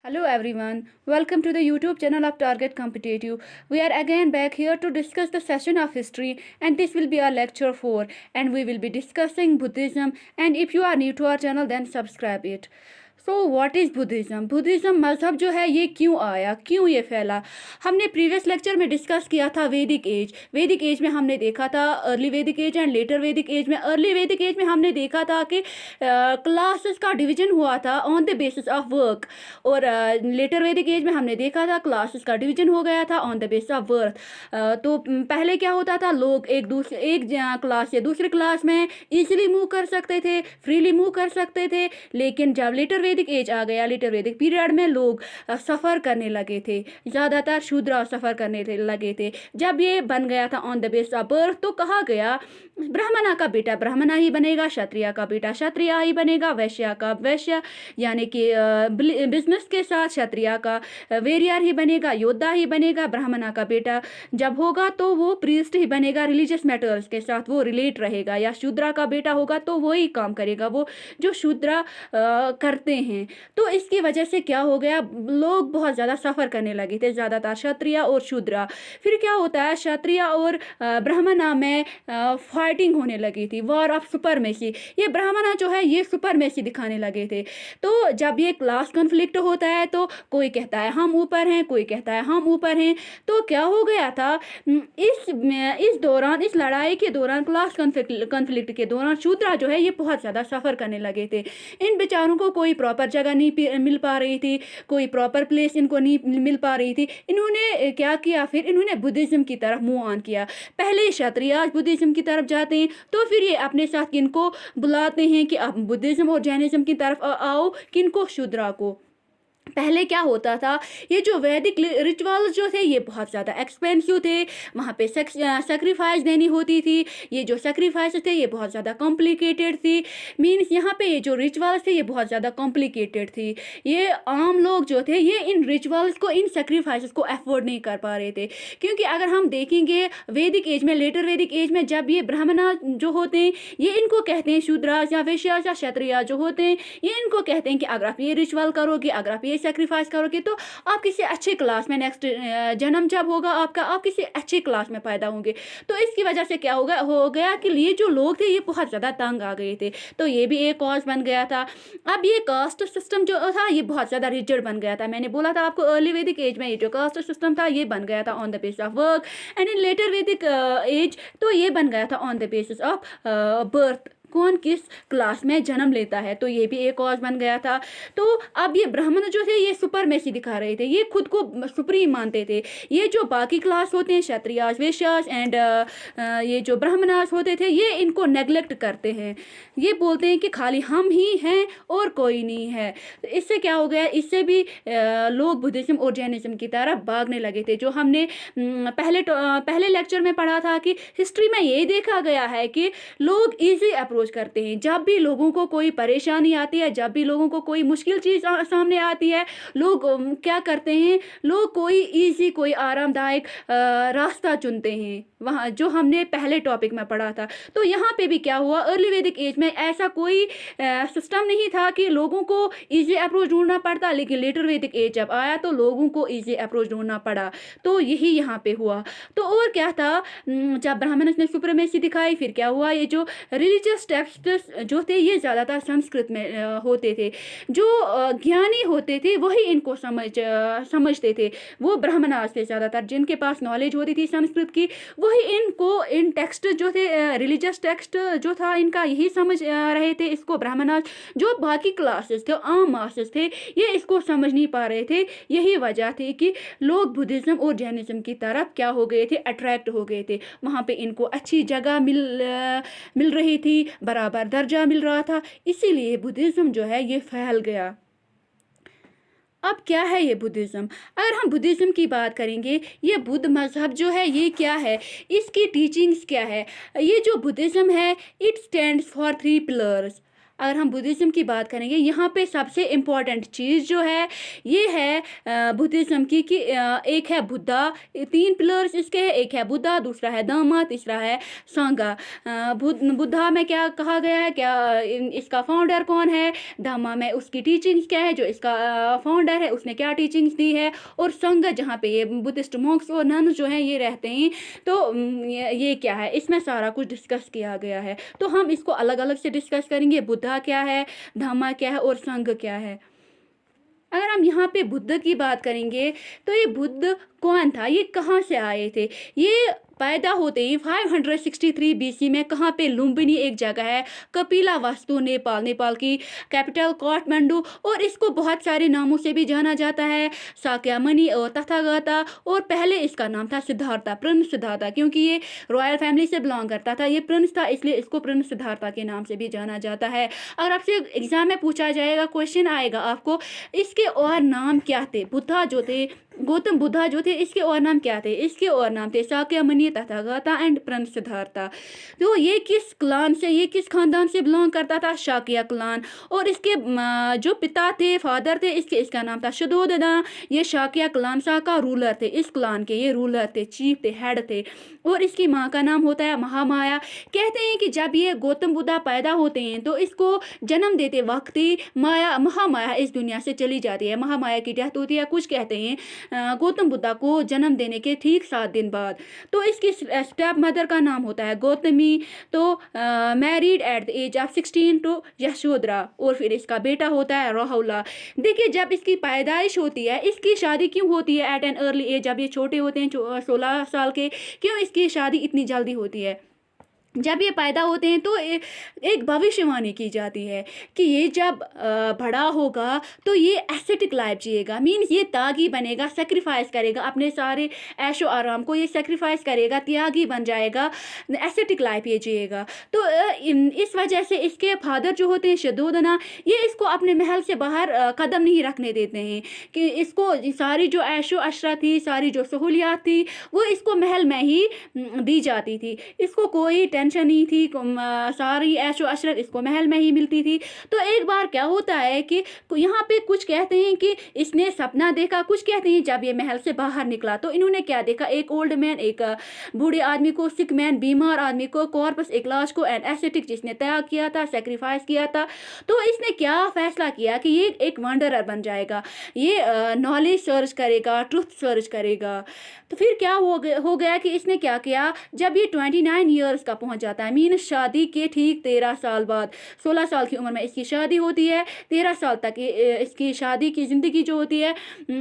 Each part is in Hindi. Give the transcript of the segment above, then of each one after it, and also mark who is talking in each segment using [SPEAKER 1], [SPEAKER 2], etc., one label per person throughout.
[SPEAKER 1] Hello everyone, welcome to the YouTube channel of Target Competitive. We are again back here to discuss the session of history, and this will be our lecture 4, and we will be discussing Buddhism. And if you are new to our channel, then subscribe it. So what is Buddhism? Buddhism मज़हब जो है ये क्यों आया, क्यों ये फैला? हमने प्रीवियस लेक्चर में डिस्कस किया था वैदिक एज में हमने देखा था अर्ली वैदिक as and later Vedic as में। अर्ली वैदिक एज में हमने देखा था कि क्लासेस का डिवीजन हुआ था on the basis of work, और लेटर वैदिक एज में हमने देखा था क्लासेस का डिवीजन हो गया था on the basis of worth. तो पहले क्या होता था, लोग एक क्लास से दूसरे क्लास में ईजिली मूव कर सकते थे, फ्रीली मूव कर सकते थे। लेकिन जब लेटर वैदिक एज आ गया, लेटर वैदिक पीरियड में लोग सफ़र करने लगे थे, ज़्यादातर शूद्र सफ़र करने लगे थे। जब ये बन गया था on the base of birth, तो कहा गया ब्राह्मणा का बेटा ब्राह्मणा ही बनेगा, क्षत्रिय का बेटा क्षत्रिय ही बनेगा, वैश्य का वैश्य यानी कि बिजनेस के साथ क्षत्रिय का वेरियर ही बनेगा, योद्धा ही बनेगा। ब्राह्मणा का बेटा जब होगा तो वो प्रीस्ट ही बनेगा, रिलीजियस मैटर्स के साथ वो रिलेट रहेगा। या शूद्रा का बेटा होगा तो वो ही काम करेगा, वो जो शूद्रा करते हैं। तो इसकी वजह से क्या हो गया, लोग बहुत ज़्यादा सफ़र करने लगे थे, ज़्यादातर क्षत्रिय और शूद्रा। फिर क्या होता है, क्षत्रिय और ब्राह्मणा में फाइटिंग होने लगी थी, वॉर ऑफ सुपरमेसी। ये ब्राह्मणा जो है ये सुपरमेसी दिखाने लगे थे। तो जब ये क्लास कॉन्फ्लिक्ट होता है तो कोई कहता है हम ऊपर हैं, कोई कहता है हम ऊपर हैं। तो क्या हो गया था, इस दौरान, इस लड़ाई के दौरान, क्लास कॉन्फ्लिक्ट के दौरान शूद्रा जो है ये बहुत ज़्यादा सफ़र करने लगे थे। इन बेचारों को कोई प्रॉपर जगह नहीं मिल पा रही थी, कोई प्रॉपर प्लेस इनको नहीं मिल पा रही थी। इन्होंने क्या किया, फिर इन्होंने बुद्धिज़्म की तरफ मूव ऑन किया। पहले क्षत्रिय बुद्धिज़्म की तरफ जाते हैं, तो फिर ये अपने साथ किनको बुलाते हैं कि आप बुद्धिज़्म और जैनिज़्म की तरफ आओ, किनको, शूद्रा को। पहले क्या होता था, ये जो वैदिक रिचुअल्स जो थे ये बहुत ज़्यादा एक्सपेंसिव थे, वहाँ पे सेक्रीफाइस देनी होती थी। ये जो सेक्रीफाइस थे ये बहुत ज़्यादा कॉम्प्लिकेटेड थी, मीन्स यहाँ पे ये जो रिचुअल्स थे ये बहुत ज़्यादा कॉम्प्लिकेटेड थी। ये आम लोग जो थे ये इन रिचुअल्स को, इन सेक्रीफाइस को अफोर्ड नहीं कर पा रहे थे। क्योंकि अगर हम देखेंगे वैदिक एज में, लेटर वैदिक एज में, जब ये ब्राह्मणा जो होते हैं ये इनको कहते हैं शूद्रास या वैश्यास या क्षत्रिय जो होते हैं ये इनको कहते हैं कि अगर आप ये रिचुअल करोगे, अगर आप ये सेक्रीफाइस करोगे तो आप किसी अच्छे क्लास में, नेक्स्ट जन्म जब होगा आपका, आप किसी अच्छी क्लास में पैदा होंगे। तो इसकी वजह से क्या हो गया कि ये जो लोग थे ये बहुत ज़्यादा तंग आ गए थे। तो ये भी एक कॉज बन गया था। अब ये कास्ट सिस्टम जो था ये बहुत ज़्यादा रिजिड बन गया था। मैंने बोला था आपको अर्ली वैदिक एज में ये जो कास्ट सिस्टम था ये बन गया था on the basis of work, and in later Vedic age तो ये बन गया था on the basis of birth, कौन किस क्लास में जन्म लेता है। तो ये भी एक कॉज बन गया था। तो अब ये ब्राह्मण जो थे ये सुपरमेसी दिखा रहे थे, ये खुद को सुप्रीम मानते थे। ये जो बाकी क्लास होते हैं, क्षत्रियास, वैश्यास एंड ये जो ब्राह्मणास होते थे ये इनको नेग्लेक्ट करते हैं। ये बोलते हैं कि खाली हम ही हैं और कोई नहीं है। तो इससे क्या हो गया, इससे भी लोग बुद्धिज्म और जैनिज्म की तरफ भागने लगे थे। जो हमने पहले लेक्चर में पढ़ा था कि हिस्ट्री में ये देखा गया है कि लोग ईजी अप्रोच करते हैं। जब भी लोगों को कोई परेशानी आती है, जब भी लोगों को कोई मुश्किल चीज़ सामने आती है, लोग क्या करते हैं, लोग कोई इजी, कोई आरामदायक रास्ता चुनते हैं। वहाँ जो हमने पहले टॉपिक में पढ़ा था। तो यहाँ पे भी क्या हुआ, अर्ली वैदिक एज में ऐसा कोई सिस्टम नहीं था कि लोगों को इजी अप्रोच ढूंढना पड़ता, लेकिन लेटर वैदिक एज जब आया तो लोगों को इजी अप्रोच ढूंढना पड़ा। तो यही यहाँ पे हुआ। तो और क्या था, जब ब्राह्मण ने सुप्रीमेसी दिखाई, फिर क्या हुआ, ये जो रिलीजियस टेक्स्ट जो थे ये ज़्यादातर संस्कृत में होते थे। जो ज्ञानी होते थे वही इनको समझते थे, वो ब्राह्मणास थे ज़्यादातर, जिनके पास नॉलेज होती थी संस्कृत की, वही इनको इन टेक्स्ट जो थे, रिलीजियस टेक्स्ट जो था इनका यही समझ रहे थे इसको ब्राह्मणास। जो बाकी क्लासेस थे, आम मासेस थे, ये इसको समझ नहीं पा रहे थे। यही वजह थी कि लोग बुद्धिज्म और जैनिज्म की तरफ क्या हो गए थे, अट्रैक्ट हो गए थे। वहाँ पे इनको अच्छी जगह मिल रही थी, बराबर दर्जा मिल रहा था, इसीलिए बुद्धिज्म जो है ये फैल गया। अब क्या है ये बुद्धिज़्म? अगर हम बुद्धिज़्म की बात करेंगे, ये बुद्ध मज़हब जो है ये क्या है, इसकी टीचिंग्स क्या है। ये जो बुद्धिज़्म है इट स्टैंड्स फॉर 3 पिलर्स। अगर हम बुद्धिज़्म की बात करेंगे, यहाँ पे सबसे इम्पॉर्टेंट चीज़ जो है ये है बुद्धिज़्म की कि एक है बुद्धा, 3 पिलर्स इसके हैं, एक है बुद्धा, दूसरा है धम्मा, तीसरा है संघा। बुद्धा में क्या कहा गया है, क्या इसका फाउंडर कौन है, धम्मा में उसकी टीचिंग्स क्या है, जो इसका फाउंडर है उसने क्या टीचिंग्स दी है, और संघ जहाँ पे ये बुद्धिस्ट मॉन्क्स और नन जो हैं ये रहते हैं, तो ये क्या है, इसमें सारा कुछ डिस्कस किया गया है। तो हम इसको अलग अलग से डिस्कस करेंगे, बुद्धा क्या है, धम्मा क्या है और संघ क्या है। अगर हम यहाँ पे बुद्ध की बात करेंगे तो ये बुद्ध कौन था, ये कहाँ से आए थे। ये पैदा होते ही 563 बीसी में कहाँ पे, लुम्बिनी एक जगह है, कपिला वस्तु, नेपाल की कैपिटल काठमांडू, और इसको बहुत सारे नामों से भी जाना जाता है, साक्यामणि और तथागता, और पहले इसका नाम था सिद्धार्था, प्रिंस सिद्धार्था, क्योंकि ये रॉयल फैमिली से बिलोंग करता था, ये प्रिंस था इसलिए इसको प्रिंस सिद्धार्था के नाम से भी जाना जाता है। अगर आपसे एग्जाम में पूछा जाएगा, क्वेश्चन आएगा आपको, इसके और नाम क्या थे, बुद्धा जो थे, गौतम बुद्धा जो थे, इसके और नाम क्या थे, इसके और नाम थे साक्यामणि, तथागता एंड प्रिंस सिद्धार्था। तो ये किस क्लान से, ये किस खानदान से बिलोंग करता था, शाक्य क्लान, और इसके जो पिता थे, फादर थे इसका नाम था शुद्धोधना, ये शाक्य क्लान सा का रूलर थे, इस क्लान के ये रूलर थे, चीफ थे, हेड थे, और इसकी माँ का नाम होता है महामाया। कहते हैं कि जब ये गौतम बुद्धा पैदा होते हैं तो इसको जन्म देते वक्त ही महामाया इस दुनिया से चली जाती है, महामाया की डेथ होती है। कुछ कहते हैं गौतम बुद्धा को जन्म देने के ठीक 7 दिन बाद। तो इसकी स्टेप मदर का नाम होता है गौतमी, तो married at the age of 16 to Yashodhara, और फिर इसका बेटा होता है राहुला। देखिए जब इसकी पैदाइश होती है, इसकी शादी क्यों होती है एट एन अर्ली एज, जब ये छोटे होते हैं 16 साल के, क्यों इसकी शादी इतनी जल्दी होती है। जब ये पैदा होते हैं तो एक भविष्यवाणी की जाती है कि ये जब बड़ा होगा तो ये एस्थेटिक लाइफ जिएगा, मीन्स ये त्यागी बनेगा, सेक्रीफाइस करेगा अपने सारे ऐशो आराम को, ये सेक्रीफाइस करेगा, त्यागी बन जाएगा, एस्थेटिक लाइफ ये जिएगा। तो इस वजह से इसके फादर जो होते हैं शुद्धोधना, ये इसको अपने महल से बाहर कदम नहीं रखने देते हैं, कि इसको सारी जो ऐशो अशरा थी, सारी जो सहूलियात थी, वो इसको महल में ही दी जाती थी, इसको कोई टेंशन नहीं थी, सारी ऐशो अशरत इसको महल में ही मिलती थी। तो एक बार क्या होता है कि यहाँ पे कुछ कहते हैं कि इसने सपना देखा, कुछ कहते हैं जब ये महल से बाहर निकला तो इन्होंने क्या देखा, एक ओल्ड मैन, एक बूढ़े आदमी को, सिक मैन, बीमार आदमी को, कॉर्पस एक लाश को, एंड एसेटिक जिसने त्याग किया था, सेक्रीफाइस किया था। तो इसने क्या फैसला किया कि ये एक वंडरर बन जाएगा, ये नॉलेज सर्च करेगा, ट्रुथ सर्च करेगा। तो फिर क्या हो गया कि इसने क्या किया, जब ये 29 ईयर्स का पहुंच जाता है, मीन शादी के ठीक 13 साल बाद, 16 साल की उम्र में इसकी शादी होती है, 13 साल तक इसकी शादी की ज़िंदगी जो होती है,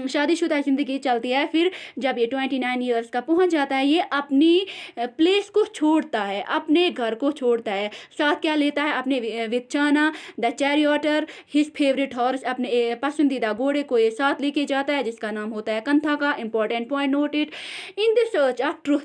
[SPEAKER 1] शादीशुदा ज़िंदगी चलती है। फिर जब ये 29 ईयर्स का पहुंच जाता है, ये अपनी प्लेस को छोड़ता है, अपने घर को छोड़ता है, साथ क्या लेता है, अपने विचाना, द चैरियोटर, हिज फेवरेट हॉर्स, अपने पसंदीदा घोड़े को ये साथ लेके जाता है, जिसका नाम होता है कंथा का। Important point note it, in the search of truth,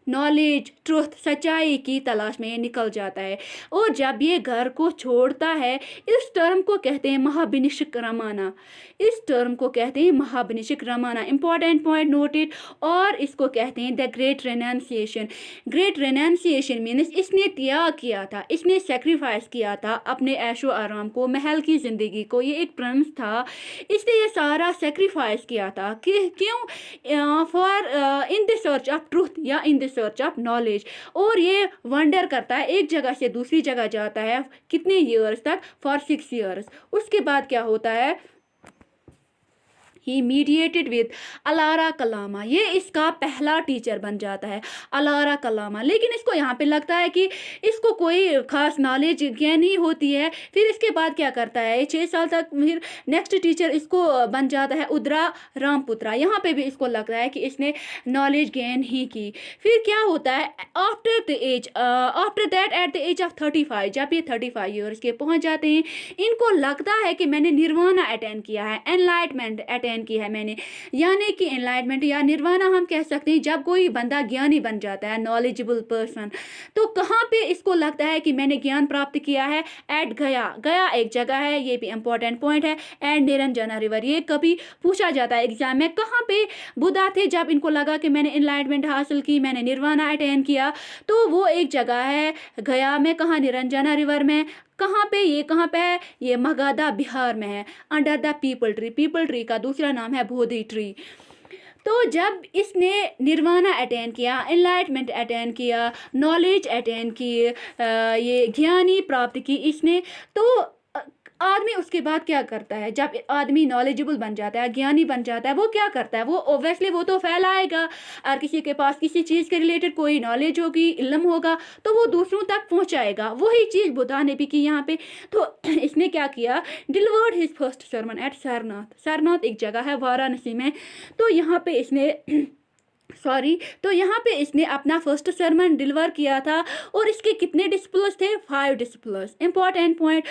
[SPEAKER 1] knowledge, truth, सच्चाई की तलाश में ये निकल जाता है। और जब ये घर को छोड़ता है, इस टर्म को कहते हैं महाभिनिषिक रमाना, इस टर्म को कहते हैं Mahabhinishkramana. Important point note it. और इसको कहते हैं the great renunciation. Great renunciation means इसने त्याग किया था, इसने सेक्रीफाइस किया था अपने ऐशो आराम को, महल की ज़िंदगी को, ये एक प्रिंस था, इसने ये सारा सेक्रीफाइस किया था कि क्यों, for in the search of truth या in the search of knowledge. और ये वंडर करता है, एक जगह से दूसरी जगह जाता है, कितने ईयर्स तक, फॉर 6 ईयर्स। उसके बाद क्या होता है, ही मीडिएटेड विद अलारा कलामा, ये इसका पहला टीचर बन जाता है, अलारा कलामा। लेकिन इसको यहाँ पे लगता है कि इसको कोई खास नॉलेज गेन नहीं होती है। फिर इसके बाद क्या करता है, 6 साल तक फिर नेक्स्ट टीचर इसको बन जाता है उद्रा रामपुत्रा। यहाँ पे भी इसको लगता है कि इसने नॉलेज गेन ही की। फिर क्या होता है, after that at the age of 35, जब ये 35 ईयर्स के पहुँच जाते हैं, इनको लगता है कि मैंने निर्वाणा अटेंड किया है, एनलाइटमेंट अटेंड की है मैंने, यानी कि एनलाइटमेंट या निर्वाणा हम कह सकते हैं जब कोई बंदा ज्ञानी बन जाता है, नॉलेजेबल पर्सन। तो कहाँ पे इसको लगता है कि मैंने ज्ञान प्राप्त किया है, एट गया, गया एक जगह है, ये भी इंपॉर्टेंट पॉइंट है, एंड निरंजना रिवर। ये कभी पूछा जाता है एग्जाम में, कहाँ पे बुद्धा थे जब इनको लगा कि मैंने एनलाइटमेंट हासिल की, मैंने निर्वाणा अटेंड किया। तो वो एक जगह है गया में, कहाँ, निरंजना रिवर में। कहाँ पे, ये कहाँ पे है, ये मगाधा बिहार में है, under the people tree. People tree का दूसरा नाम है बोधि ट्री। तो जब इसने निर्वाणा अटेन किया, एनलाइटमेंट अटेन किया, नॉलेज अटेन की, ये ज्ञानी प्राप्त की इसने, तो आदमी उसके बाद क्या करता है, जब आदमी नॉलेजेबल बन जाता है, ज्ञानी बन जाता है, वो क्या करता है, वो ओब्वियसली वो तो फैलाएगा। और किसी के पास किसी चीज़ के रिलेटेड कोई नॉलेज होगी, इल्म होगा, तो वो दूसरों तक पहुंचाएगा। वही चीज़ बुद्धा ने भी की यहाँ पे। तो इसने क्या किया, delivered his first sermon at Sarnath. Sarnath एक जगह है वाराणसी में। तो यहाँ पे इसने तो यहाँ पे इसने अपना फर्स्ट सरमन डिलीवर किया था। और इसके कितने डिसिपल्स थे, 5 डिसिपल्स। Important point.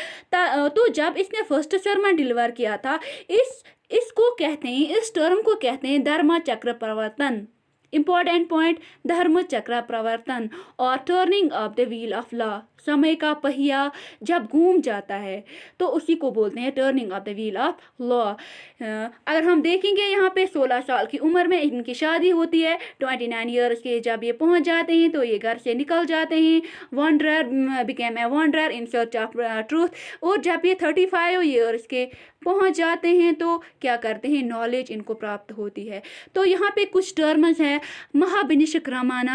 [SPEAKER 1] तो जब इसने फर्स्ट सरमन डिलीवर किया था, इसको कहते हैं, इस टर्म को कहते हैं धर्म चक्र प्रवर्तन। इंपॉर्टेंट पॉइंट, धर्म चक्र प्रवर्तन और turning of the wheel of law. समय का पहिया जब घूम जाता है तो उसी को बोलते हैं turning of the wheel of law. अगर हम देखेंगे यहाँ पे 16 साल की उम्र में इनकी शादी होती है। 29 ईयर्स के जब ये पहुँच जाते हैं तो ये घर से निकल जाते हैं। Wanderer became a wanderer in search of truth. और जब ये 35 ईयर्स के पहुँच जाते हैं तो क्या करते हैं, नॉलेज इनको प्राप्त होती है। तो यहाँ पे कुछ टर्म्स हैं, महाभिनिष्क्रमण,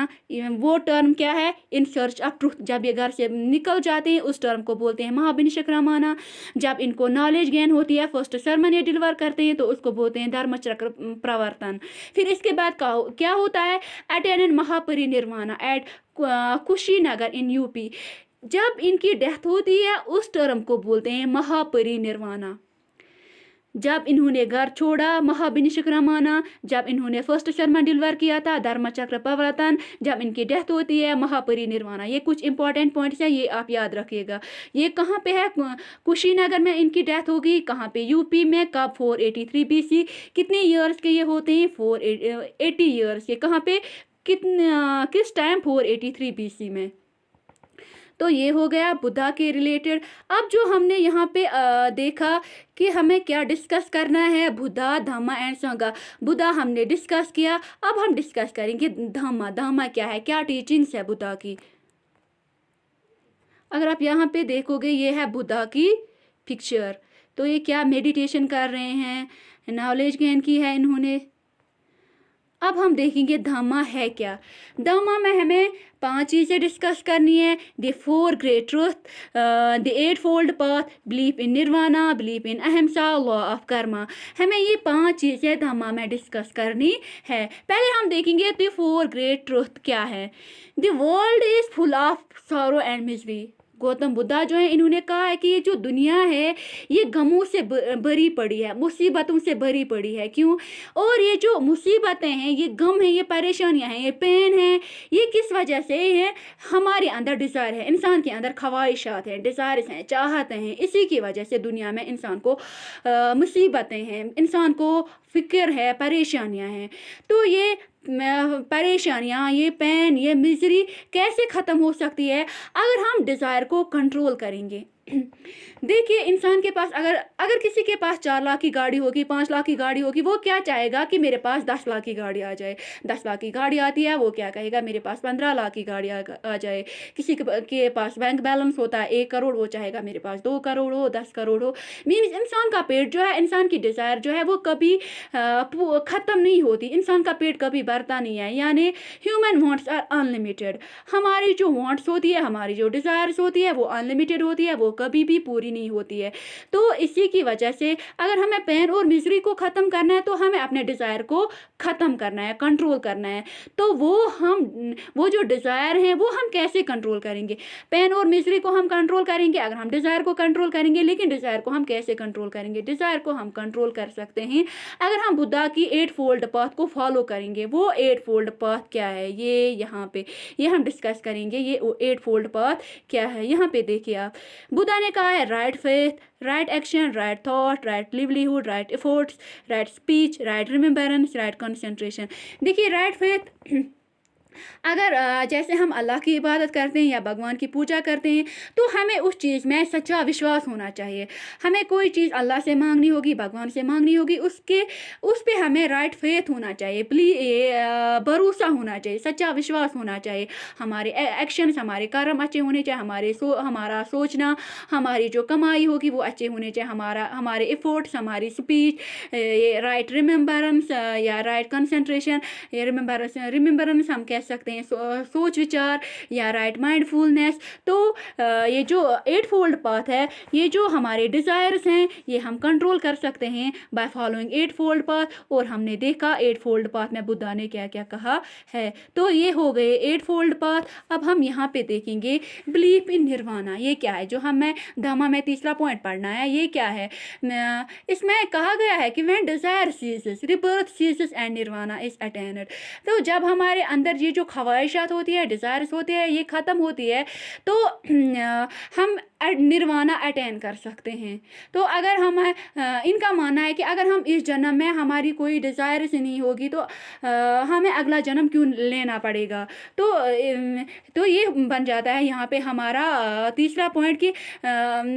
[SPEAKER 1] वो टर्म क्या है, इन सर्च ऑफ ट्रूथ। जब ये घर से निकल जाते हैं उस टर्म को बोलते हैं महाभिनिष्क्रमण। जब इनको नॉलेज गेन होती है, फर्स्ट सरमन ये डिलीवर करते हैं, तो उसको बोलते हैं धर्मचक्र प्रवर्तन। फिर इसके बाद क्या होता है, attain Mahaparinirvana at Kushinagar in UP. जब इनकी डेथ होती है उस टर्म को बोलते हैं महापरिनिर्वाण। जब इन्होंने घर छोड़ा, महाभिनिष्क्रमण। जब इन्होंने फर्स्ट सरमन डिलीवर किया था, धर्मचक्र प्रवर्तन। जब इनकी डेथ होती है, महापरिनिर्वाण। ये कुछ इंपॉर्टेंट पॉइंट्स हैं, ये आप याद रखिएगा। ये कहाँ पे है, कुशीनगर में इनकी डेथ होगी। कहाँ पे, यूपी में। कब, 483 BC। कितने ईयर्स के ये होते हैं, 480 ईयर्स के। कहाँ पे, किस टाइम, 483 BC में। तो ये हो गया बुद्धा के रिलेटेड। अब जो हमने यहाँ पे देखा कि हमें क्या डिस्कस करना है, बुद्धा, धम्मा एंड संघा। बुद्धा हमने डिस्कस किया, अब हम डिस्कस करेंगे धम्मा। धम्मा क्या है, क्या टीचिंग्स है बुद्धा की। अगर आप यहाँ पे देखोगे, ये है बुद्धा की पिक्चर। तो ये क्या मेडिटेशन कर रहे हैं, नॉलेज गेन की है इन्होंने। अब हम देखेंगे धम्मा है क्या। धम्मा में हमें 5 चीज़ें डिस्कस करनी है। The 4 great truth, the 8 fold path, belief in nirvana, belief in ahimsa, law of Karma. हमें ये 5 चीज़ें धम्मा में डिस्कस करनी है। पहले हम देखेंगे द 4 ग्रेट ट्रूथ क्या है। The world is full of sorrow and misery. Gautam Buddha जो है, इन्होंने कहा है कि ये जो दुनिया है ये गमों से भरी पड़ी है, मुसीबतों से भरी पड़ी है। क्यों, और ये जो मुसीबतें हैं, ये गम है, ये परेशानियां हैं, ये पेन है, ये किस वजह से है, हमारे अंदर डिज़ायर है, इंसान के अंदर ख्वाहिशात हैं, डिज़ायर्स हैं, चाहते हैं। इसी की वजह से दुनिया में इंसान को मुसीबतें हैं, इंसान को फिक्र है, परेशानियां हैं। तो ये परेशानियाँ, ये पेन, ये मिजरी कैसे ख़त्म हो सकती है, अगर हम डिज़ायर को कंट्रोल करेंगे। देखिए, इंसान के पास अगर किसी के पास 4 लाख की गाड़ी होगी, 5 लाख की गाड़ी होगी, वो क्या चाहेगा कि मेरे पास 10 लाख की गाड़ी आ जाए। 10 लाख की गाड़ी आती है, वो क्या कहेगा, मेरे पास 15 लाख की गाड़ी आ जाए। किसी के पास बैंक बैलेंस होता है 1 करोड़, वो चाहेगा मेरे पास 2 करोड़ हो, 10 करोड़ हो। मीन्स इंसान का पेट जो है, इंसान की डिज़ायर जो है, वो कभी ख़त्म नहीं होती। इंसान का पेट कभी भरता नहीं है। यानी ह्यूमन वांट्स आर अनलिमिटेड। हमारी जो वांट्स होती है, हमारी जो डिज़ायर्स होती है, वो अनलिमिटेड होती है, वो कभी भी पूरी नहीं होती है। तो इसी की वजह से अगर हमें पेन और मिजरी को ख़त्म करना है तो हमें अपने डिज़ायर को ख़त्म करना है, कंट्रोल करना है। तो वो जो डिज़ायर हैं वो हम कैसे कंट्रोल करेंगे। पेन और मिजरी को हम कंट्रोल करेंगे अगर हम डिज़ायर को कंट्रोल करेंगे। लेकिन डिज़ायर को हम कैसे कंट्रोल करेंगे, डिज़ायर को हम कंट्रोल कर सकते हैं अगर हम बुद्धा की 8 फोल्ड पाथ को फॉलो करेंगे। वो 8 फोल्ड पाथ क्या है, ये यहाँ पे ये हम डिस्कस करेंगे। ये 8 फोल्ड पाथ क्या है, यहाँ पे देखिए आप। बुद्धा ने कहा है right faith, right action, right thought, right livelihood, right efforts, right speech, right remembrance, right concentration. देखिए, राइट फेथ अगर जैसे हम अल्लाह की इबादत करते हैं या भगवान की पूजा करते हैं, तो हमें उस चीज़ में सच्चा विश्वास होना चाहिए। हमें कोई चीज़ अल्लाह से मांगनी होगी, भगवान से मांगनी होगी, उस पे हमें राइट फेथ होना चाहिए, भरोसा होना चाहिए, सच्चा विश्वास होना चाहिए। हमारे एक्शंस, हमारे कर्म अच्छे होने चाहिए, हमारा सोचना, हमारी जो कमाई होगी वो अच्छे होने चाहिए, हमारे एफर्ट्स, हमारी स्पीच, ये राइट रिमेम्बरेंस या राइट कंसंट्रेशन, ये रिमेम्बरेंस हम कह सकते हैं, सोच विचार या राइट माइंडफुलनेस। तो ये जो एट फोल्ड पाथ है, ये जो हमारे डिज़ायर्स हैं, ये हम कंट्रोल कर सकते हैं by following eightfold path. और हमने देखा एट फोल्ड पाथ में बुद्धा ने क्या क्या कहा है। तो ये हो गए एट फोल्ड पाथ। अब हम यहाँ पे देखेंगे बिलीफ इन निर्वाणा, ये क्या है, जो हमें धम्मा में तीसरा पॉइंट पढ़ना है, ये क्या है। इसमें कहा गया है कि when desire ceases, rebirth ceases and nirvana is attend. तो जब हमारे अंदर ये जो ख्वाहिशात होती है, डिज़ायर्स होती है, ये ख़त्म होती है, तो हम निर्वाणा अटेन कर सकते हैं। तो अगर हम इनका मानना है कि अगर हम इस जन्म में हमारी कोई डिज़ायर्स नहीं होगी, तो हमें अगला जन्म क्यों लेना पड़ेगा। तो ये बन जाता है यहाँ पे हमारा तीसरा पॉइंट कि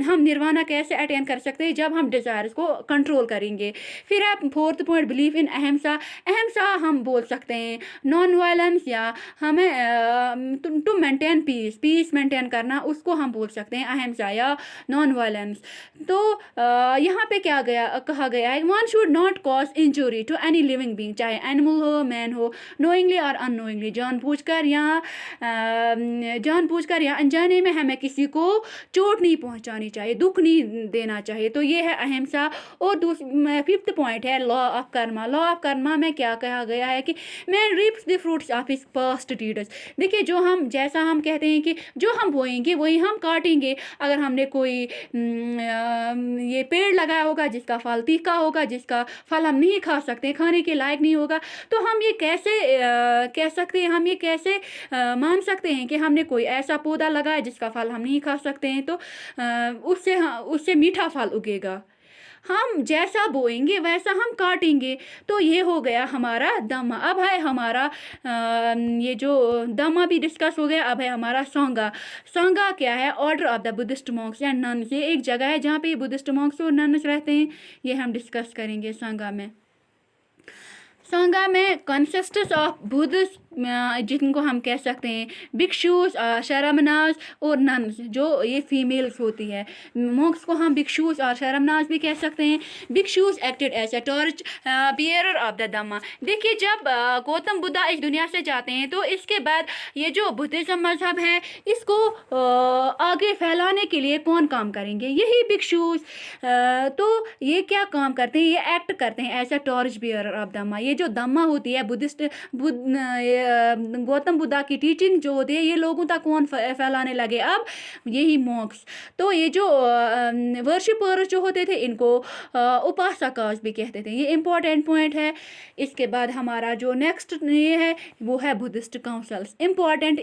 [SPEAKER 1] हम निर्वाणा कैसे अटेन कर सकते हैं, जब हम डिज़ायर्स को कंट्रोल करेंगे। फिर आप फोर्थ पॉइंट बिलीव इन अहिंसा। अहिंसा हम बोल सकते हैं नॉन वायलेंस, या हमें टू मेंटेन पीस मेंटेन करना, उसको हम बोल सकते हैं अहिंसा या नॉन वायलेंस। तो यहाँ पे क्या कहा गया है, one should not cause injury to any living being, चाहे एनिमल हो, मैन हो, नोइंगली और अननोइंगली, जानबूझकर या अनजाने में हमें किसी को चोट नहीं पहुँचानी चाहिए, दुख नहीं देना चाहिए। तो ये है अहिंसा। और फिफ्थ पॉइंट है law of Karma. Law of Karma में क्या कहा गया है कि man reefs the fruits of his past deeds. देखिए, जैसा हम कहते हैं कि जो हम बोएंगे वही हम काटेंगे। अगर हमने कोई ये पेड़ लगाया होगा जिसका फल तीखा होगा, जिसका फल हम नहीं खा सकते, खाने के लायक नहीं होगा, तो हम ये कैसे कह सकते हैं, हम ये कैसे मान सकते हैं कि हमने कोई ऐसा पौधा लगाया जिसका फल हम नहीं खा सकते हैं। तो उससे मीठा फल उगेगा। हम जैसा बोएंगे वैसा हम काटेंगे। तो ये हो गया हमारा दम्मा। अब है हमारा ये जो दम्मा भी डिस्कस हो गया। अब है हमारा सांगा। सांगा क्या है, order of the Buddhist Monks and nuns. ये एक जगह है जहाँ पे बुद्धिस्ट मॉन्क्स और नन्स रहते हैं, ये हम डिस्कस करेंगे सांगा में। सांगा में कंसिस्ट्स ऑफ बुद्धिस्ट, जिनको हम कह सकते हैं भिक्षुस, शरमनाज और नन्स, जो ये फीमेल्स होती है। मॉन्क्स को हम भिक्षुस और शरमनाज भी कह सकते हैं। Bhikshus acted as a torch bearer of the Dhamma. देखिए, जब गौतम बुद्धा इस दुनिया से जाते हैं, तो इसके बाद ये जो बुद्धिज्म मजहब है, इसको आगे फैलाने के लिए कौन काम करेंगे, यही भिक्षुस। तो ये क्या काम करते हैं, ये एक्ट करते हैं as a torch bearer of Dhamma. ये जो धम्मा होती है, गौतम बुद्धा की टीचिंग जो होती है, ये लोगों तक कौन फैलाने लगे, अब यही मॉन्क्स। तो ये जो वर्शिपर्स जो होते थे, इनको उपासकास भी कहते थे। ये इंपॉर्टेंट पॉइंट है। इसके बाद हमारा जो नेक्स्ट ये है वो है बुद्धिस्ट काउंसिल्स। इंपॉर्टेंट,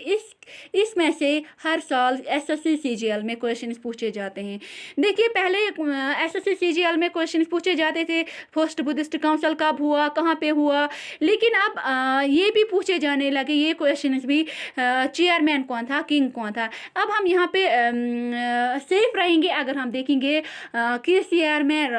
[SPEAKER 1] इसमें से हर साल SSC CGL में क्वेश्चंस पूछे जाते हैं। देखिए, पहले SSC CGL में क्वेश्चंस पूछे जाते थे फर्स्ट बुद्धिस्ट काउंसिल कब हुआ, कहाँ पे हुआ। लेकिन अब ये भी पूछे जाने लगे, ये क्वेश्चंस भी, चेयरमैन कौन था, किंग कौन था। अब हम यहाँ पे सेफ रहेंगे अगर हम देखेंगे किस ईयर में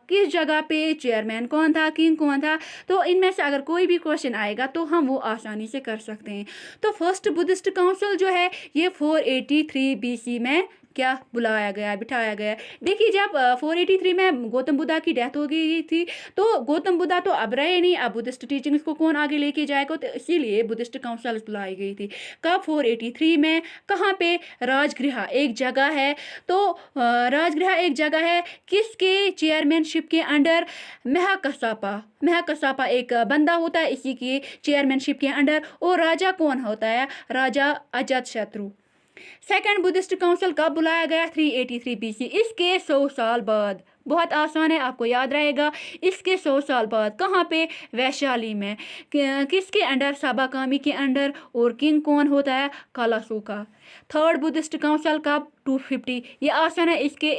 [SPEAKER 1] किस जगह पे चेयरमैन कौन था, किंग कौन था। तो इनमें से अगर कोई भी क्वेश्चन आएगा तो हम वो आसानी से कर सकते हैं। तो फर्स्ट बुद्धिस्ट काउंसिल जो है, ये 483 BC में क्या बिठाया गया। देखिए, जब 483 में गौतम बुद्धा की डेथ हो गई थी, तो गौतम बुद्धा तो अब रहे नहीं, अब बुद्धिस्ट टीचिंग्स को कौन आगे लेके जाएगा। तो इसीलिए बुद्धिस्ट काउंसिल बुलाई गई थी। कब, 483 में। कहाँ पे, राजगृह एक जगह है। तो राजगृह एक जगह है किसके चेयरमैनशिप के अंडर, महकसापा एक बंदा होता है इसी की चेयरमैनशिप के अंडर। और राजा कौन होता है, राजा अजातशत्रु। सेकंड बुद्धिस्ट काउंसिल कब बुलाया गया, 383 BC। इसके 100 साल बाद, बहुत आसान है, आपको याद रहेगा, इसके 100 साल बाद। कहाँ पे, वैशाली में। किसके अंडर, साबाकामी के अंडर। और किंग कौन होता है, कालासुका। थर्ड बुद्धिस्ट काउंसिल कब 250, ये आसान है इसके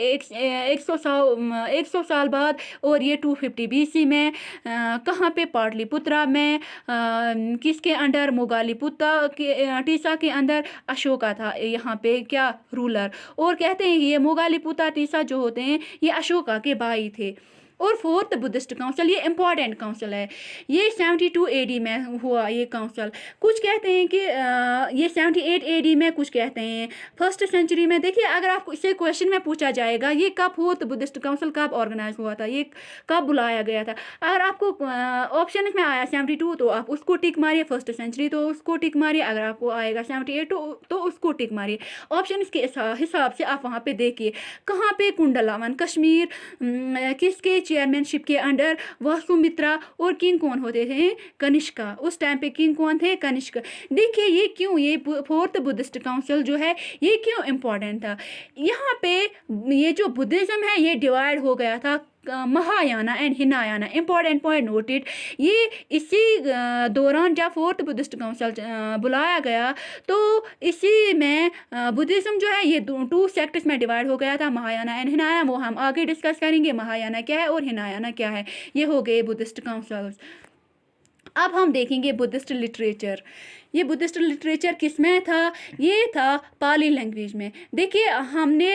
[SPEAKER 1] 100 साल बाद। और ये 250 BC में कहाँ पे, पाटलिपुत्रा में, किसके अंडर, मोगालीपुत्ता के टीसा के अंदर अशोका था यहाँ पे क्या रूलर। और कहते हैं कि ये मोगालीपुत्ता टीसा जो होते हैं ये अशोका के भाई थे। और फोर्थ बुद्धिस्ट काउंसिल, ये इम्पॉर्टेंट काउंसिल है, ये 72 AD में हुआ ये काउंसिल। कुछ कहते हैं कि ये 78 AD में, कुछ कहते हैं फर्स्ट सेंचुरी में। देखिए अगर आपको इसे क्वेश्चन में पूछा जाएगा ये कब फोर्थ बुद्धिस्ट काउंसिल कब ऑर्गेनाइज हुआ था, ये कब बुलाया गया था, अगर आपको ऑप्शन में आया 72 तो आप उसको टिक मारिए, फर्स्ट सेंचुरी तो उसको टिक मारिए, अगर आपको आएगा 78 तो उसको टिक मारिए। ऑप्शन के हिसाब से आप वहाँ पे देखिए कहाँ पे कुंडलावन कश्मीर, किसके चेयरमैनशिप के अंडर, वासुमित्रा, और किंग कौन होते थे, कनिष्का। उस टाइम पे किंग कौन थे, कनिष्का। देखिए ये क्यों, ये फोर्थ बुद्धिस्ट काउंसिल जो है ये क्यों इम्पोर्टेंट था। यहाँ पे ये जो बुद्धिज्म है ये डिवाइड हो गया था Mahayana and Hinayana. Important point noted, ये इसी दौरान जब फोर्थ बुद्धिस्ट काउंसिल बुलाया गया तो इसी में बुद्धिज्म जो है ये 2 सेक्टर्स में डिवाइड हो गया था, महायाना एंड हिनायाना। वो हम आगे डिस्कस करेंगे महायाना क्या है और हिनायाना क्या है। ये हो गए बुद्धिस्ट काउंसिल्स। अब हम देखेंगे बुद्धिस्ट लिटरेचर। ये बुद्धिस्ट लिटरेचर किस में था, ये था पाली लैंग्वेज में। देखिए हमने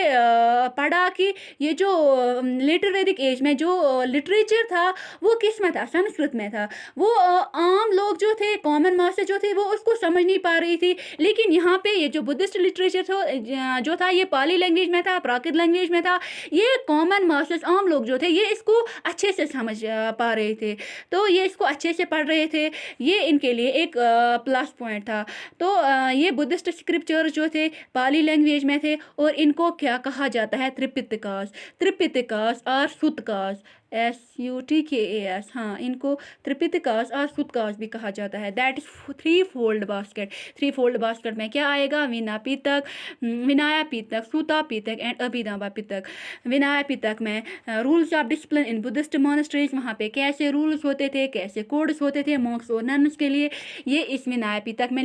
[SPEAKER 1] पढ़ा कि ये जो लिटरेरी एज में जो लिटरेचर था वो किस में था, संस्कृत में था। वो आम लोग जो थे, कॉमन मासेस जो थे वो उसको समझ नहीं पा रही थी। लेकिन यहाँ पे ये जो बुद्धिस्ट लिटरेचर था जो था ये पाली लैंग्वेज में था, प्राकृत लैंग्वेज में था। ये कॉमन मासेस, आम लोग जो थे ये इसको अच्छे से समझ पा रहे थे, तो ये इसको अच्छे से पढ़ रहे थे। ये इनके लिए एक प्लस पॉइंट था। तो ये बुद्धिस्ट स्क्रिप्चर जो थे पाली लैंग्वेज में थे और इनको क्या कहा जाता है, त्रिपिटकास। त्रिपिटकास और सुतकास, SUTKAS, हाँ, इनको त्रिपिटकास और सुतकास भी कहा जाता है। That is 3 fold basket. 3 fold basket में क्या आएगा, विना पितक, विनाया पितक, सुता पितक एंड अभिधामा पितक। विनाया पितक में rules of discipline in Buddhist monasteries, वहाँ पे कैसे रूल्स होते थे, कैसे कोड्स होते थे मॉन्क्स और नन्स के लिए, ये इस विनाया पितक में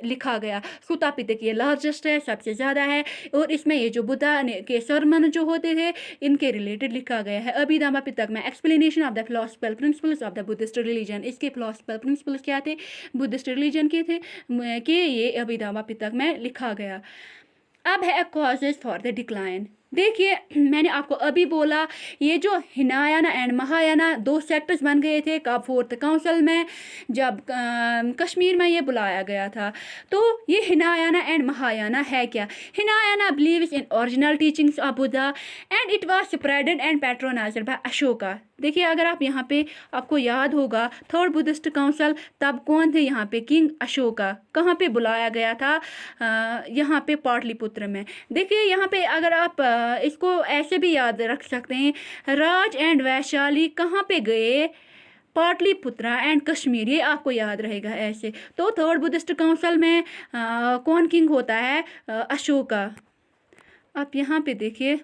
[SPEAKER 1] लिखा गया। सुता पितक ये लार्जेस्ट है, सबसे ज़्यादा है, और इसमें ये जो बुद्धा के सरमन जो होते थे इनके रिलेटेड लिखा गया है। अभिधामा पितक में explanation of the philosophical principles of the Buddhist religion. इसके फिलोसफिकल प्रिंसिपल्स क्या थे, बुद्धिस्ट रिलीजन के थे, कि ये अभिधामा पितक में लिखा गया। अब है कॉजेज फॉर द डिक्लाइन। देखिए मैंने आपको अभी बोला ये जो हिनायाना एंड महायाना 2 सेक्टर्स बन गए थे कब, फोर्थ काउंसिल में, जब कश्मीर में ये बुलाया गया था। तो ये हिनायाना एंड महायाना है क्या। Hinayana believes in original teachings of Buddha and it was spreaded and patronized by Ashoka. देखिए अगर आप यहाँ पे आपको याद होगा थर्ड बुद्धिस्ट काउंसिल तब कौन थे यहाँ पे, किंग अशोका। कहाँ पे बुलाया गया था, यहाँ पे पाटलिपुत्र में। देखिए यहाँ पे अगर आप इसको ऐसे भी याद रख सकते हैं, राज एंड वैशाली कहाँ पे गए, पाटलिपुत्रा एंड कश्मीर, ये आपको याद रहेगा ऐसे। तो थर्ड बुद्धिस्ट काउंसिल में कौन किंग होता है, अशोका। आप यहाँ पे देखिए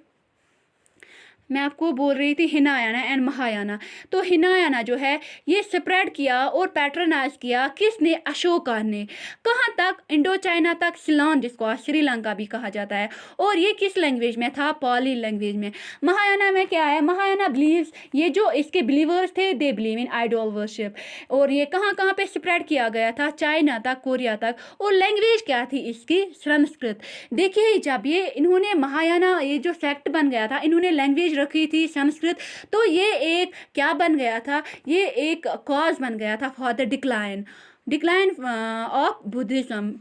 [SPEAKER 1] मैं आपको बोल रही थी हिनायाना एंड महायाना। तो हिनायाना जो है ये स्प्रेड किया और पैट्रनाइज किया किसने, अशोका ने। कहाँ तक, इंडो चाइना तक, सिलोन जिसको श्रीलंका भी कहा जाता है। और ये किस लैंग्वेज में था, पाली लैंग्वेज में। महायाना में क्या है, महायाना बिलीव्स, ये जो इसके बिलीवर्स थे they believe in idol worship. और ये कहाँ कहाँ पे स्प्रेड किया गया था, चाइना तक, कोरिया तक। और लैंग्वेज क्या थी इसकी, संस्कृत। देखिए जब ये इन्होंने महायाना ये जो सेक्ट बन गया था, इन्होंने लैंग्वेज रखी थी संस्कृत, तो ये एक क्या बन गया था, ये एक कॉज बन गया था for the decline of Buddhism.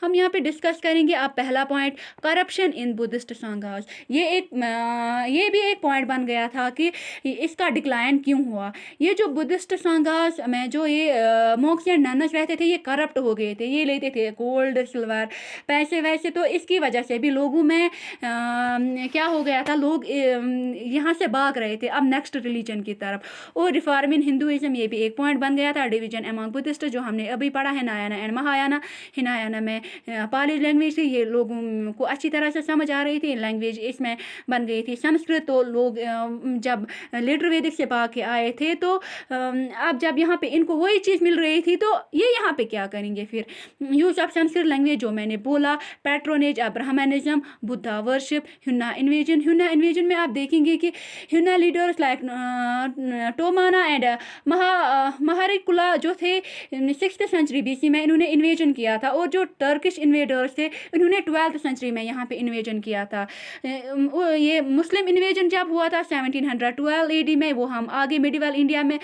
[SPEAKER 1] हम यहाँ पे डिस्कस करेंगे। अब पहला पॉइंट, करप्शन इन बुद्धिस्ट संघास। ये भी एक पॉइंट बन गया था कि इसका डिक्लाइन क्यों हुआ। ये जो बुद्धिस्ट संघास में जो ये मोक्ष एंड नन्स रहते थे ये करप्ट हो गए थे, ये लेते थे गोल्ड सिल्वर पैसे वैसे, तो इसकी वजह से भी लोगों में क्या हो गया था, लोग यहाँ से भाग रहे थे अब नेक्स्ट रिलीजन की तरफ। और रिफॉर्म इन हिंदुइज्म, ये भी एक पॉइंट बन गया था। डिवीजन अमंग बुद्धिस्ट जो हमने अभी पढ़ा है, हिनायाना एंड महायाना। हिनायाना में पाली लैंग्वेज थी, ये लोगों को अच्छी तरह से समझ आ रही थी। लैंग्वेज इसमें बन गई थी संस्कृत। तो लोग जब लेटर वैदिक से पा के आए थे तो अब जब यहाँ पे इनको वही चीज़ मिल रही थी तो ये यहाँ पे क्या करेंगे फिर। यूज ऑफ संस्कृत लैंग्वेज जो मैंने बोला, patronage, Brahmanism, Buddha worship, Huna invasion. Huna invasion में आप देखेंगे कि Huna leaders like Toramana and Mihirakula जो थे 6th सेंचुरी BC में इन्होंने इन्वेजन किया था। और जो टर्किश इन्वेडर्स थे इन्होंने 12th सेंचुरी में यहाँ पे इन्वेजन किया था। ये मुस्लिम इन्वेजन जब हुआ था 1712 AD में, वो हम आगे मिडिवल इंडिया में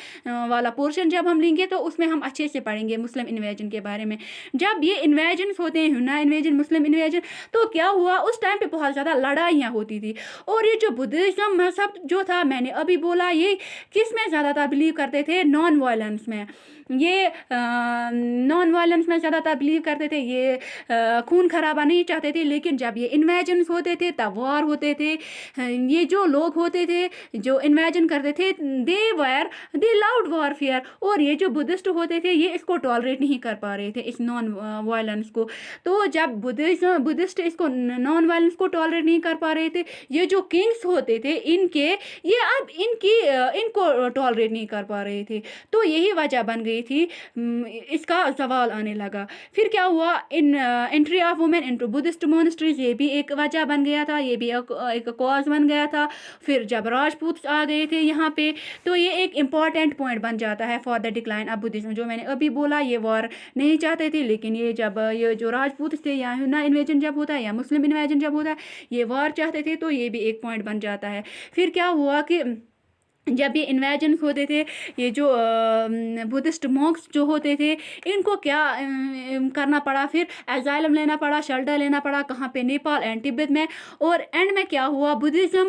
[SPEAKER 1] वाला पोर्शन जब हम लेंगे तो उसमें हम अच्छे से पढ़ेंगे मुस्लिम इन्वेजन के बारे में। जब ये इन्वेजन होते हैं, ह्यूना इन्वेजन, मुस्लिम इन्वेजन, तो क्या हुआ उस टाइम पे बहुत ज़्यादा लड़ाइयाँ होती थी। और ये जो बुद्धिज़्म मजहब जो था, मैंने अभी बोला, ये किस में ज़्यादातर बिलीव करते थे? नॉन वायलेंस में। ये नॉन वायलेंस में ज़्यादातर बिलीव करते थे। ये खून खराबा नहीं चाहते थे। लेकिन जब ये इन्वेजन होते थे तब वार होते थे। ये जो लोग होते थे जो इन्वेजन करते थे दे लाउड वॉरफेयर। और ये जो बुद्धिस्ट होते थे ये इसको टॉलरेट नहीं कर पा रहे थे, इस नॉन वायलेंस को। तो जब बुद्धिस्ट इसको नॉन वायलेंस को टॉलरेट नहीं कर पा रहे थे, ये जो किंग्स होते थे इनके, ये अब इनको टॉलरेट नहीं कर पा रहे थे। तो यही वजह बन गई थी, इसका सवाल आने लगा। फिर क्या हुआ, entry of women into Buddhist monasteries, ये भी एक वजह बन गया था, ये भी एक कॉज बन गया था। फिर जब राजपूत आ गए थे यहाँ पे तो ये एक इम्पॉर्टेंट पॉइंट बन जाता है for the decline of Buddhism. जो मैंने अभी बोला, ये वॉर नहीं चाहते थे, लेकिन ये जब ये जो राजपूत थे या ह्यूना इन्वेजन जब होता है या मुस्लिम इन्वेजन जब होता है, ये वॉर चाहते थे। तो ये भी एक पॉइंट बन जाता है। फिर क्या हुआ कि जब ये इन्वेजन होते थे, ये जो बुद्धिस्ट मॉन्क्स जो होते थे इनको क्या करना पड़ा, फिर एजाइलम लेना पड़ा, शेल्टर लेना पड़ा, कहाँ पे? नेपाल एंड तिब्बत में। और एंड में क्या हुआ, बुद्धिज़्म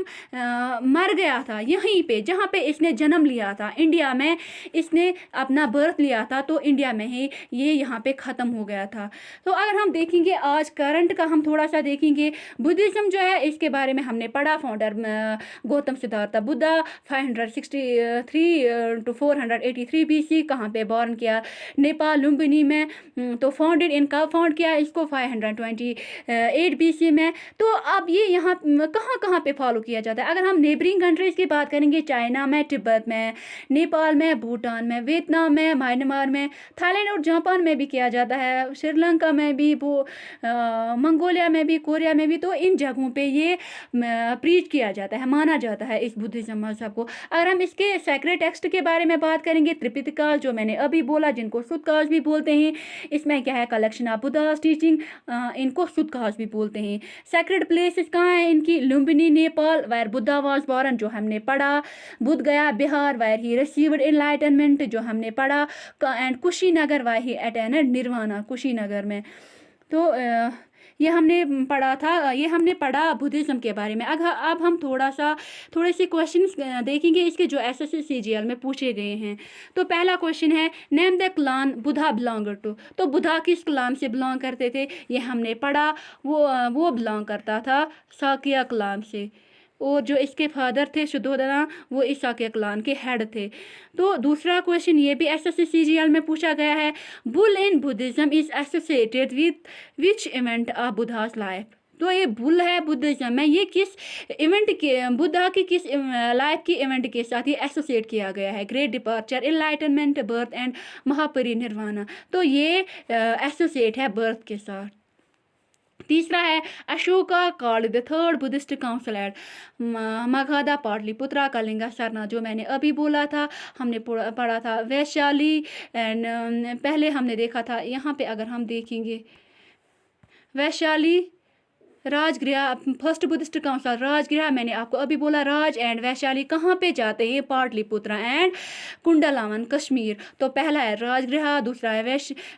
[SPEAKER 1] मर गया था यहीं पे जहाँ पे इसने जन्म लिया था, इंडिया में इसने अपना बर्थ लिया था। तो इंडिया में ही ये यहाँ पे ख़त्म हो गया था। तो अगर हम देखेंगे आज करंट का, हम थोड़ा सा देखेंगे बुद्धिज़्म जो है इसके बारे में हमने पढ़ा। Founder Gautam Siddharth Buddha 563 to 483 BC कहाँ पे बॉर्न किया? नेपाल लुम्बिनी में। तो फाउंडेड इनका फाउंड किया इसको 528 BC में। तो अब ये यहाँ कहाँ पे फॉलो किया जाता है? अगर हम नेबरिंग कंट्रीज़ की बात करेंगे, चाइना में, तिब्बत में, नेपाल में, भूटान में, वियतनाम में, म्यांमार में, थाईलैंड और जापान में भी किया जाता है, श्रीलंका में भी, मंगोलिया में भी, कोरिया में भी। तो इन जगहों पे ये प्रीच किया जाता है, माना जाता है इस बुद्धिज्म मजहब को। अगर हम इसके सैक्रेड टेक्स्ट के बारे में बात करेंगे, त्रिपिटका जो मैंने अभी बोला, जिनको सुतकाज भी बोलते हैं, इसमें क्या है? कलेक्शन ऑफ बुद्धास टीचिंग, इनको सुतकाज भी बोलते हैं। सैक्रेड प्लेसेस कहाँ है इनकी? Lumbini Nepal, where Buddha was born जो हमने पढ़ा, Bodh Gaya Bihar, where he received enlightenment जो हमने पढ़ा, and Kushinagar, where he attend nirvana, Kushinagar में। तो ये हमने पढ़ा था, ये हमने पढ़ा बुद्धिज़्म के बारे में। अब हम थोड़े से क्वेश्चंस देखेंगे इसके जो SSC CGL में पूछे गए हैं। तो पहला क्वेश्चन है, name the clan Buddha belong to. तो बुद्धा किस क्लान से बिलोंग करते थे? ये हमने पढ़ा, वो बिलोंग करता था साकिया क्लान से। और जो इसके फादर थे शुद्धोधना, वो इस साकिया क्लान के हेड थे। तो दूसरा क्वेश्चन ये भी SSC CGL में पूछा गया है, bull in Buddhism is associated with which event of Buddhas life. तो ये बुल है बुद्धिज्म में, ये किस इवेंट के, बुद्धा की किस लाइफ की इवेंट के साथ ये एसोसिएट किया गया है? Great departure, enlightenment, birth and Mahaparinirvana. तो ये एसोसिएट है बर्थ के साथ। तीसरा है, Ashoka called the third Buddhist council at Magadha Pataliputra Kalinga Sarnath. जो मैंने अभी बोला था, हमने पढ़ा था वैशाली एंड पहले हमने देखा था यहाँ पे। अगर हम देखेंगे Vaishali, Rajgriha, first Buddhist council Rajgriha, मैंने आपको अभी बोला। राज एंड वैशाली कहाँ पे जाते हैं? पाटलिपुत्रा एंड कुंडलावन कश्मीर। तो पहला है राजगृह, दूसरा है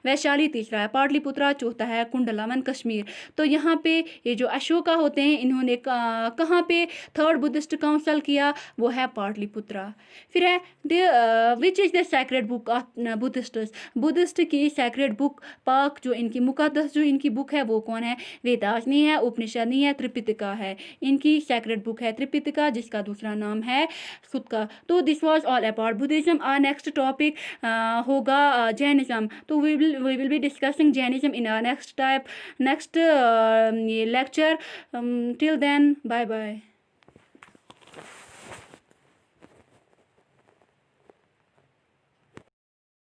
[SPEAKER 1] वैशाली, तीसरा है पाटलिपुत्रा, चौथा है कुंडलावन कश्मीर। तो यहाँ पे ये जो अशोका होते हैं इन्होंने कहाँ पे थर्ड बुद्धिस्ट काउंसिल किया? वो है पाटलिपुत्रा। फिर है which is the sacred book of Buddhists. Buddhist की सैक्रेड बुक, पाक जो इनकी मुकद्दस जो इनकी बुक है वो कौन है? वेदास नहीं है, उपनिषद नहीं है, त्रिपिटका है। इनकी सेक्रेट बुक है त्रिपिटका, जिसका दूसरा नाम है सुतका। तो this was all about Buddhism. Our next topic होगा जैनिज्म। तो we will be discussing Jainism in our next ये lecture. Till then, bye bye.